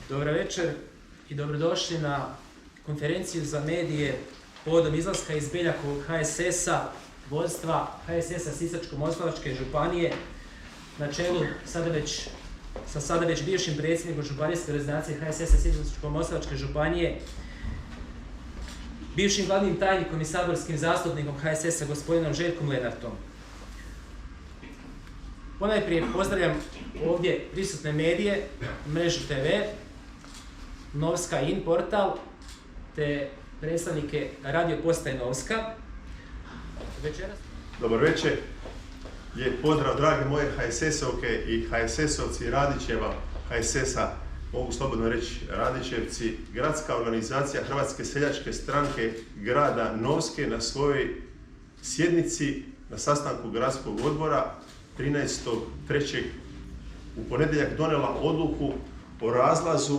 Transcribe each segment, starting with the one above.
Dobro večer i dobrodošli na konferenciju za medije povodom izlaska iz Beljakovog HSS-a, vodstva HSS-a Sisačko-moslavačke županije, na čelu sa sada već bivšim predsjednikom županijske organizacije HSS-a Sisačko-moslavačke županije, bivšim glavnim tajnikom i saborskim zastupnikom HSS-a gospodinom Željkom Lenartom. Ponajprije pozdravljam ovdje prisutne medije, mrežu TV, Novska In portal, te predstavnike radio postaje Novska. Dobar večer, lijep pozdrav drage moje HSS-ovke i HSS-ovci Radićeva, HSS-a, mogu slobodno reći Radićevci, gradska organizacija Hrvatske seljačke stranke grada Novske na svojoj sjednici na sastanku gradskog odbora 13.3. u ponedjeljak donijela odluku o razlazu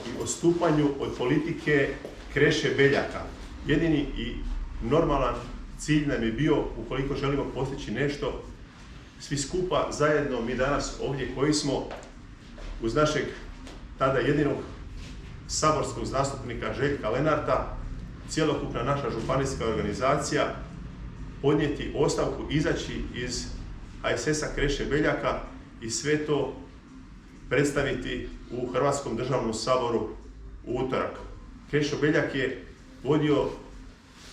i odstupanju od politike Kreše Beljaka. Jedini i normalan cilj nam je bio, ukoliko želimo postići nešto, svi skupa zajedno, mi danas ovdje koji smo uz našeg tada jedinog saborskog zastupnika Željka Lenarta, cjelokupna naša županijska organizacija, podnijeti ostavku, izaći iz HSS-a Kreše Beljaka i sve to predstaviti u Hrvatskom državnom saboru u utorak. Krešo Beljak je vodio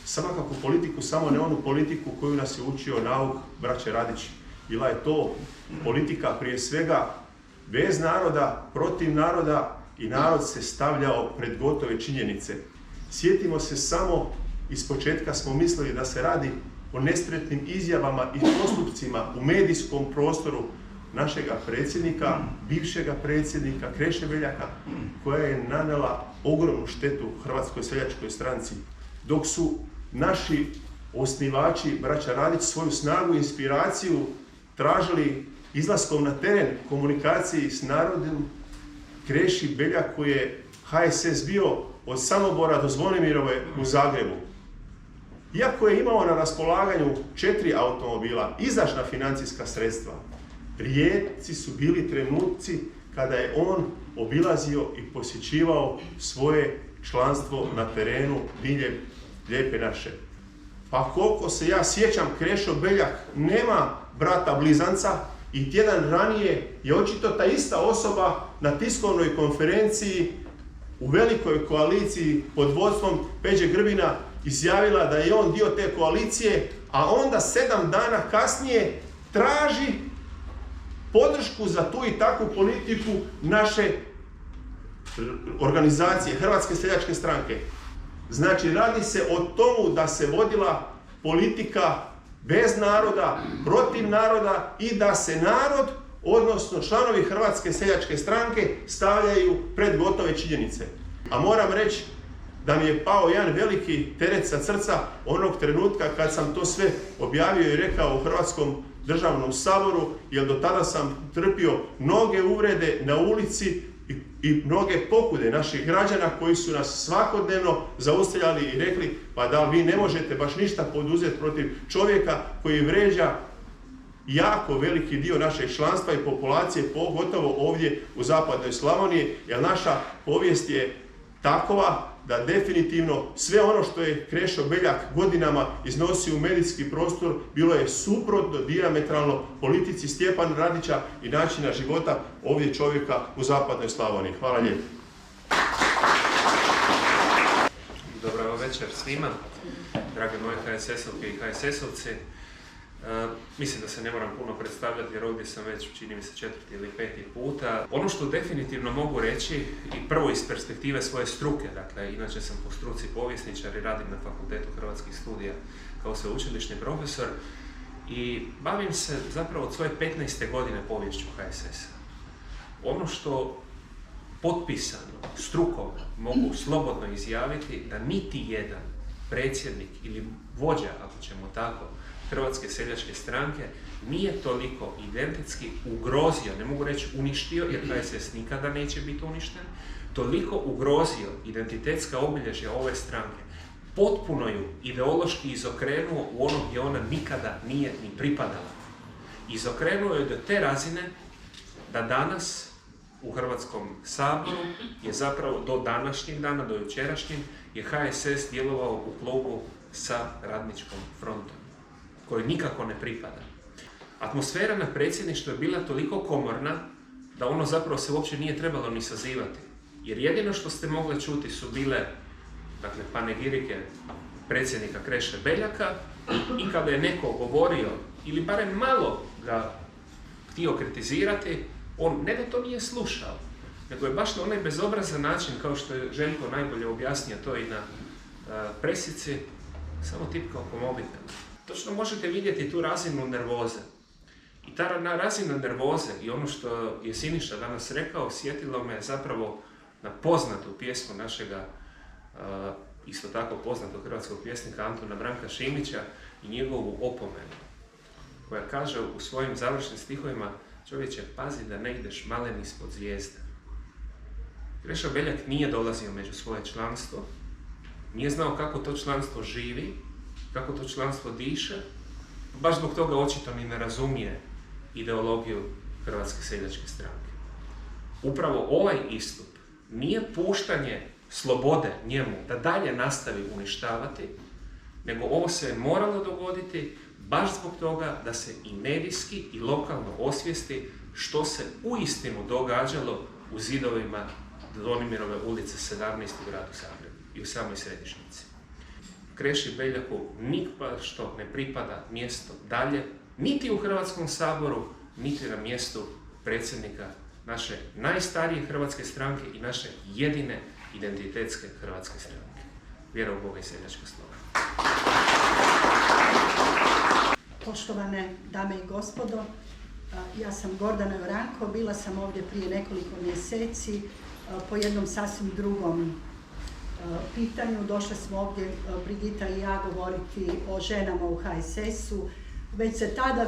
samakakvu politiku, samo ne onu politiku koju nas je učio nauk braće Radić. Bila je to politika prije svega bez naroda, protiv naroda i narod se stavljao pred gotove činjenice. Sjetimo se samo, ispočetka smo mislili da se radi o nespretnim izjavama i postupcima u medijskom prostoru našega predsjednika, bivšega predsjednika Kreše Beljaka, koja je nanijela ogromnu štetu Hrvatskoj seljačkoj stranci. Dok su naši osnivači, braća Radić, svoju snagu i inspiraciju tražili izlaskom na teren komunikaciji s narodom, Kreši Beljaku je HSS bio od Samobora do Zvonimirove u Zagrebu. Iako je imao na raspolaganju 4 automobila, izdašna financijska sredstva, rijetci su bili trenutci kada je on obilazio i posjećivao svoje članstvo na terenu diljem Lijepe naše. Pa koliko se ja sjećam, Krešo Beljak nema brata blizanca i tjedan ranije je očito ta ista osoba na tiskovnoj konferenciji u velikoj koaliciji pod vodstvom Peđe Grbina izjavila da je on dio te koalicije, a onda 7 dana kasnije traži podršku za tu i takvu politiku naše organizacije, Hrvatske seljačke stranke. Znači, radi se o tomu da se vodila politika bez naroda, protiv naroda i da se narod, odnosno članovi Hrvatske seljačke stranke, stavljaju pred gotove činjenice. A moram reći da mi je pao jedan veliki teret sa srca onog trenutka kad sam to sve objavio i rekao u Hrvatskom državnom saboru, jer do tada sam trpio mnoge uvrede na ulici i mnoge pokude naših građana koji su nas svakodnevno zaustavljali i rekli pa da vi ne možete baš ništa poduzeti protiv čovjeka koji vređa jako veliki dio našeg članstva i populacije, pogotovo ovdje u zapadnoj Slavoniji, jer naša povijest je takova da definitivno sve ono što je Krešo Beljak godinama iznosio u medijski prostor bilo je suprotno, dijametralno politici Stjepana Radića i načina života ovdje čovjeka u zapadnoj Slavoniji. Hvala lijepo. Dobro večer svima, drage moje HSS-ovke i HSS-ovci. Mislim da se ne moram puno predstavljati jer ovdje sam već, čini mi se, 4. ili 5. puta. Ono što definitivno mogu reći, i prvo iz perspektive svoje struke, dakle, inače sam po struci povjesničar i radim na Fakultetu hrvatskih studija kao sveučilišni profesor i bavim se zapravo od svoje 15. godine poviješću HSS-a. Ono što potpisano, strukovno, mogu slobodno izjaviti da niti jedan predsjednik ili vođa, ako ćemo tako, Hrvatske seljačke stranke nije toliko identitski ugrozio, ne mogu reći uništio, jer HSS nikada neće biti uništen, toliko ugrozio identitetska obilježja ove stranke, potpuno ju ideološki izokrenuo u ono gdje ona nikada nije ni pripadala. Izokrenuo je do te razine da danas u Hrvatskom saboru je zapravo do današnjeg dana, do jučerašnjeg, je HSS djelovao u klubu sa Radničkom frontom, koji nikako ne pripada. Atmosfera na predsjedništvu je bila toliko komorna da ono zapravo se uopće nije trebalo ni sazivati. Jer jedino što ste mogli čuti su bile, dakle, panegirike predsjednika Kreše Beljaka i kada je neko govorio ili barem malo ga htio kritizirati, on ne da to nije slušao, nego je baš na onaj bezobrazan način, kao što je Željko najbolje objasnio to i na presici, samo tipkao po mobitelu. Točno možete vidjeti tu razinu nervoze. I ta razina nervoze i ono što je Siniša danas rekao, sjetilo me zapravo na poznatu pjesmu našega, isto tako poznatog hrvatskog pjesnika Antuna Branka Šimića i njegovu opomenu, koja kaže u svojim završnim stihovima: čovječe, pazi da ne ideš malen ispod zvijezda. Kreša Beljak nije dolazio među svoje članstvo, nije znao kako to članstvo živi, kako to članstvo diše, baš zbog toga očito ni ne razumije ideologiju Hrvatske seljačke stranke. Upravo ovaj istup nije puštanje slobode njemu da dalje nastavi uništavati, nego ovo se je moralo dogoditi baš zbog toga da se i medijski i lokalno osvijesti što se uistinu događalo u zidovima Zvonimirove ulice 17 u gradu Zagrebu i u samoj središnjici. Kreši Beljaku nipošto ne pripada mjesto dalje, niti u Hrvatskom saboru, niti na mjestu predsjednika naše najstarije hrvatske stranke i naše jedine identitetske hrvatske stranke. Vjera u Boga i seljačka sloga. Poštovane dame i gospodo, ja sam Gordana Joranko, bila sam ovdje prije nekoliko mjeseci po jednom sasvim drugom pitanju. Došle smo ovdje, Brigita i ja, govoriti o ženama u HSS-u. Već se tada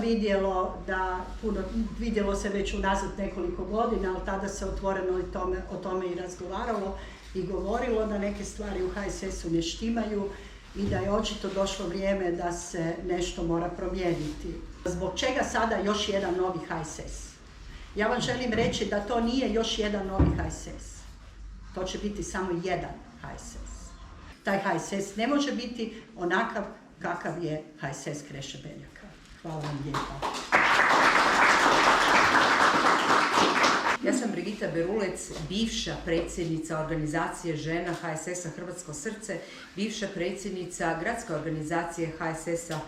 vidjelo se već unazad nekoliko godina, ali tada se otvoreno o tome i razgovaralo i govorilo da neke stvari u HSS-u ne štimaju i da je očito došlo vrijeme da se nešto mora promijeniti. Zbog čega sada još jedan novi HSS? Ja vam želim reći da to nije još jedan novi HSS. To će biti samo jedan HSS. Taj HSS ne može biti onakav kakav je HSS Kreše Beljaka. Hvala vam lijepa. Ja sam Brigita Berulec, bivša predsjednica organizacije žena HSS-a Hrvatsko srce, bivša predsjednica gradske organizacije HSS-a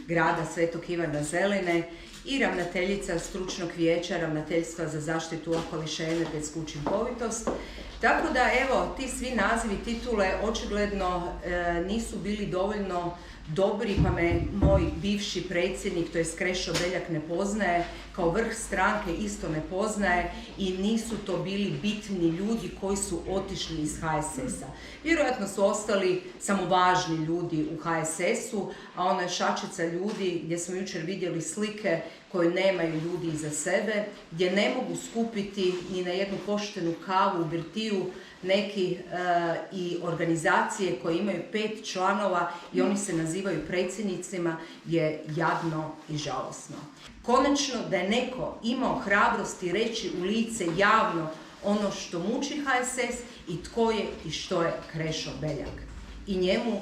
grada Svetog Ivana Zeline i ravnateljica stručnog vijeća Ravnateljstva za zaštitu okoliša i energetsku učinkovitost. Tako da, evo, ti svi nazivi, titule očigledno nisu bili dovoljno dobri, pa me moj bivši predsjednik, to je Krešo Beljak, ne poznaje, kao vrh stranke isto ne poznaje i nisu to bili bitni ljudi koji su otišli iz HSS-a. Vjerojatno su ostali samo važni ljudi u HSS-u, a ona je šačica ljudi gdje smo jučer vidjeli slike koje nemaju ljudi iza sebe, gdje ne mogu skupiti ni na jednu poštenu kavu u birtiju neki i organizacije koje imaju 5 članova i oni se nazivaju predsjednicima, je jadno i žalosno. Konačno da je neko imao hrabrosti reći u lice javno ono što muči HSS i tko je i što je Krešo Beljak. I njemu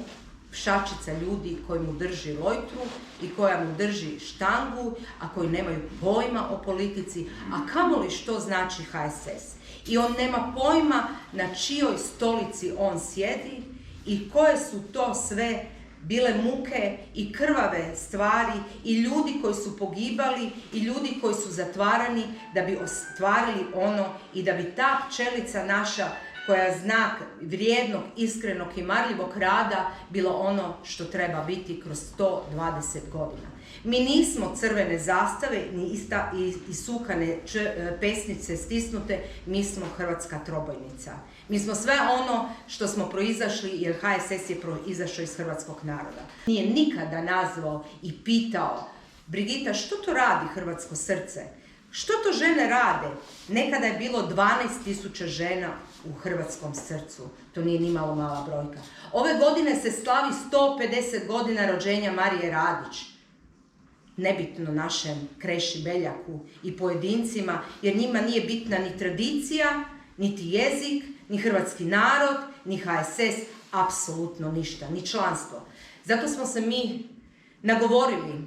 šačica ljudi koji mu drži lojtru i koja mu drži štangu, a koji nemaju pojma o politici, a kamoli što znači HSS. I on nema pojma na čijoj stolici on sjedi i koje su to sve bile muke i krvave stvari i ljudi koji su pogibali i ljudi koji su zatvarani da bi ostvarili ono i da bi ta pčelica naša koja je znak vrijednog, iskrenog i marljivog rada bilo ono što treba biti kroz 120 godina. Mi nismo crvene zastave ni isukane pesnice stisnute, mi smo hrvatska trobojnica. Mi smo sve ono što smo proizašli jer HSS je proizašao iz hrvatskog naroda. Nije nikada nazvao i pitao: Brigita, što to radi Hrvatsko srce? Što to žene rade? Nekada je bilo 12.000 žena u Hrvatskom srcu. To nije ni malo mala brojka. Ove godine se slavi 150 godina rođenja Marije Radić. nebitno našem Kreši Beljaku i pojedincima, jer njima nije bitna ni tradicija, niti jezik, ni hrvatski narod, ni HSS, apsolutno ništa, ni članstvo. Zato smo se mi nagovorili,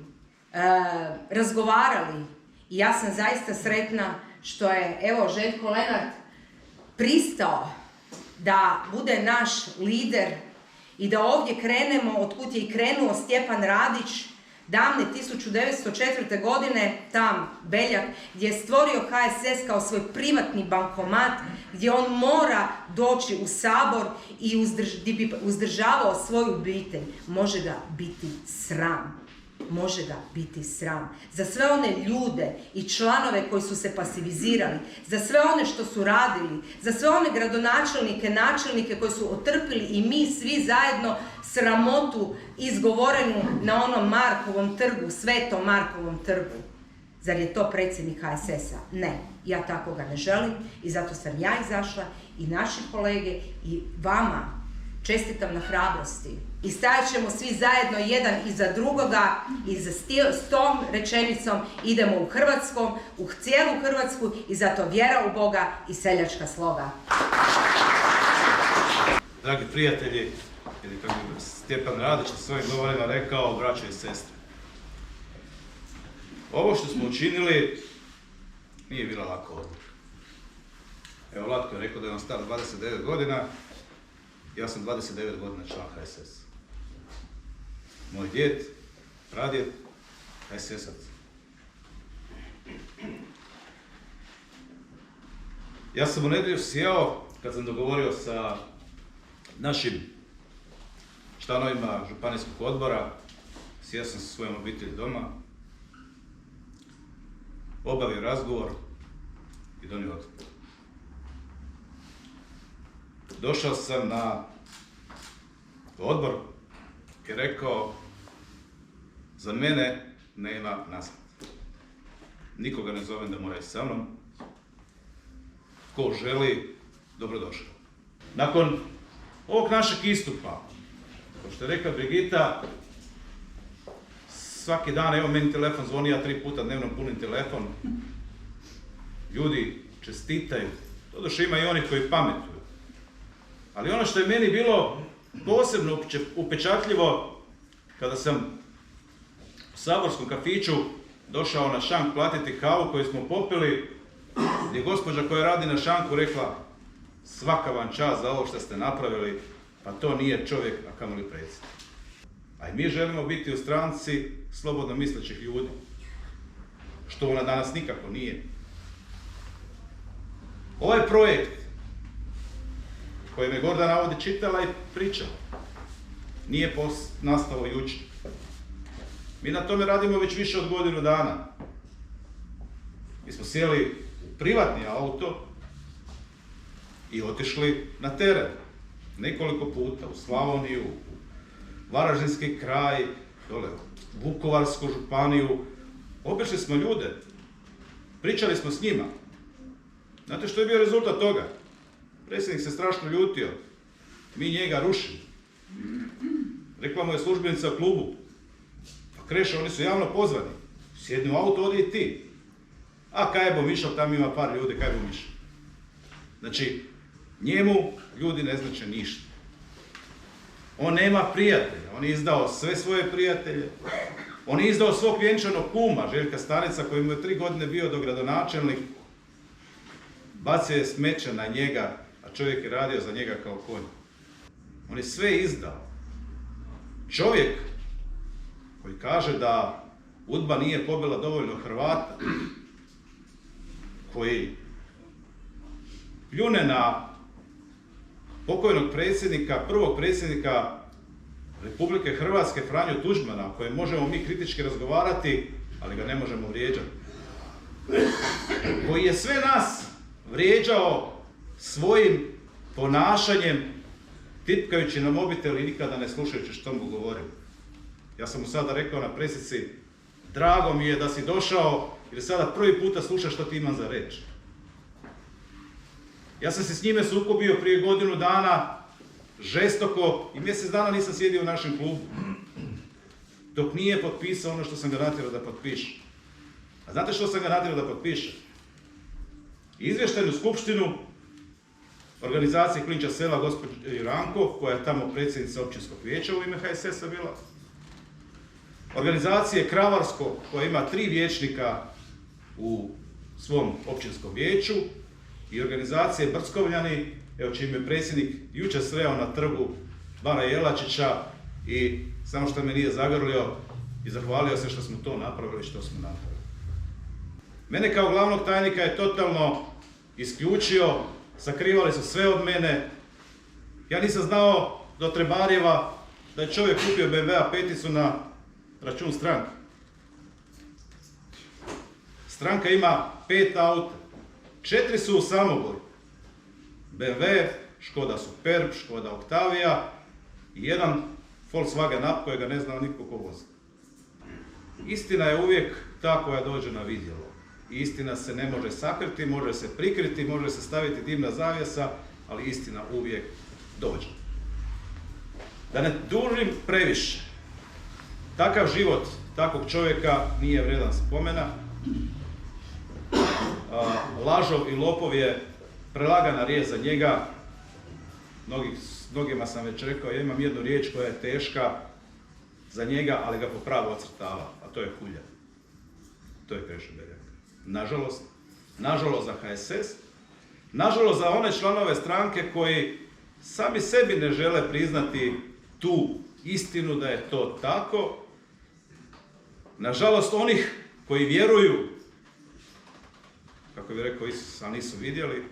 razgovarali i ja sam zaista sretna što je, evo, Željko Lenart pristao da bude naš lider i da ovdje krenemo, otkud je i krenuo Stjepan Radić, davne 1904. godine, tam Beljak, gdje je stvorio HSS kao svoj privatni bankomat, gdje on mora doći u Sabor i bi uzdržavao svoju obitelj. Može ga biti sram. Može ga biti sram. Za sve one ljude i članove koji su se pasivizirali, za sve one što su radili, za sve one gradonačelnike, načelnike koji su otrpili i mi svi zajedno sramotu izgovorenu na onom Markovom trgu, Svetom Markovom trgu. Zar je to predsjednik HSS-a? Ne, ja tako ga ne želim i zato sam ja izašla i naši kolege i vama čestitam na hrabrosti. I stajat ćemo svi zajedno jedan iza drugoga i s tom rečenicom idemo u Hrvatskom, u cijelu Hrvatsku i zato vjera u Boga i seljačka sloga. Dragi prijatelji, ili kako je Stjepan Radić na svojim govorima rekao, braćo i sestre. Ovo što smo učinili nije bila laka odluka. Evo, Vlatko je rekao da je on star 29 godina, ja sam 29 godina član HSS. Moj djed, pradjed, HSS-ac. Ja sam u nedjelju sjeo kad sam dogovorio sa našim članovima županijskog odbora, sjeo sam sa svojom obitelji doma, obavio razgovor i donio odluku. Došao sam na odbor i rekao, za mene nema nazad. Nikoga ne zovem da mora ići sa mnom. Ko želi, dobrodošao. Nakon ovog našeg istupa, kao što je rekla Brigita, svaki dan, evo meni telefon zvoni, ja 3 puta dnevno punim telefon. Ljudi čestitaju, doduše ima i onih koji pametuju. Ali ono što je meni bilo posebno upečatljivo, kada sam u saborskom kafiću došao na šank platiti kavu koju smo popili, gdje je gospođa koja radi na šanku rekla, svaka vam čast za ovo što ste napravili, pa to nije čovjek, a kamoli predsjednik. A i mi želimo biti u stranci slobodno mislećih ljudi, što ona danas nikako nije. Ovaj projekt kojem je Gordana ovdje čitala i pričala, nije nastao jučer. Mi na tome radimo već više od godinu dana. Mi smo sjeli u privatni auto i otišli na teren. Nekoliko puta u Slavoniju, u Varaždinski kraj, dole u Vukovarsku županiju. Obišli smo ljude, pričali smo s njima. Znate što je bio rezultat toga? Predsjednik se strašno ljutio. Mi njega rušimo. Rekla mu je službenica u klubu. Pa Krešo, oni su javno pozvani. Sjedni u auto, odi i ti. A kaj bo mišao, tam ima par ljudi, kaj bo mišao. Znači, njemu ljudi ne znače ništa. On nema prijatelja. On je izdao sve svoje prijatelje. On je izdao svog vjenčanog kuma, Željka Stanica, koji mu je 3 godine bio dogradonačelnik. Bacio je smeće na njega, a čovjek je radio za njega kao konj. On je sve izdao. Čovjek koji kaže da UDBA nije pobila dovoljno Hrvata, koji pljune na pokojnog predsjednika, prvog predsjednika Republike Hrvatske, Franju Tuđmana, o kojem možemo mi kritički razgovarati, ali ga ne možemo vrijeđati. Koji je sve nas vrijeđao svojim ponašanjem, tipkajući na mobitel i nikada ne slušajući što mu govorim. Ja sam mu sada rekao na presici, drago mi je da si došao, jer sada prvi puta slušaš što ti imam za reći. Ja sam se s njime sukobio prije godinu dana, žestoko, i mjesec dana nisam sjedio u našem klubu. dok nije potpisao ono što sam ga natjerao da potpiše. A znate što sam ga natjerao da potpiše? Izvještajnu skupštinu organizacije Klinča sela gospođe Ranko, koja je tamo predsjednica općinskog vijeća u ime HSS-a bila. Organizacije Kravarsko, koja ima 3 vijećnika u svom općinskom vijeću. I organizacije Brckovljani, evo čim je predsjednik jučer sreo na trgu Bana Jelačića i samo što me nije zagrlio i zahvalio se što smo to napravili što smo napravili. Mene kao glavnog tajnika je totalno isključio, sakrivali su sve od mene. Ja nisam znao do Trebarjeva da je čovjek kupio BMW-a 5 na račun stranke. Stranka ima 5 auta, 4 su u Samoboru. BMW, Škoda Superb, Škoda Octavia i jedan Volkswagen Up kojega ne zna nitko ko vozi. Istina je uvijek ta koja dođe na vidjelo. I istina se ne može sakriti, može se prikriti, može se staviti dimna zavjesa, ali istina uvijek dođe. Da ne dužim previše, takav život takvog čovjeka nije vredan spomena. Lažov i lopov je prelagana riječ za njega. Mnogima sam već rekao, ja imam jednu riječ koja je teška za njega, ali ga po pravu ocrtava, a to je hulja. To je Krešo Beljak. Nažalost za HSS, nažalost za one članove stranke koji sami sebi ne žele priznati tu istinu da je to tako. Nažalost onih koji vjeruju, kako bi rekao Isus, a nisu vidjeli,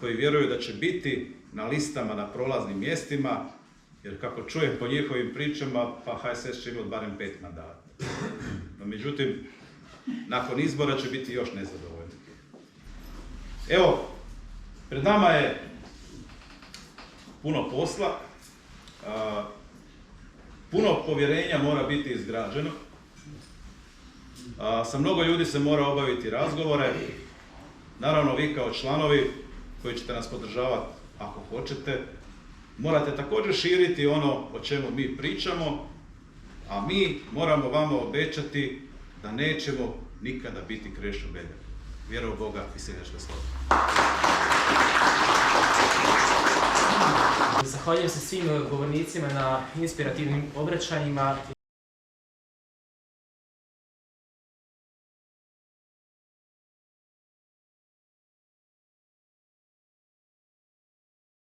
koji vjeruju da će biti na listama na prolaznim mjestima, jer kako čujem po njihovim pričama, pa HSS će imati barem 5 mandata. No, međutim, nakon izbora će biti još nezadovoljni. Evo, pred nama je puno posla, puno povjerenja mora biti izgrađeno, sa mnogo ljudi se mora obaviti razgovore. Naravno, vi kao članovi koji ćete nas podržavati ako hoćete, morate također širiti ono o čemu mi pričamo, a mi moramo vama obećati da nećemo nikada biti Krešo Beljak. Vjera u Boga i seljačka sloboda. Zahvaljujem se svim govornicima na inspirativnim obraćanjima.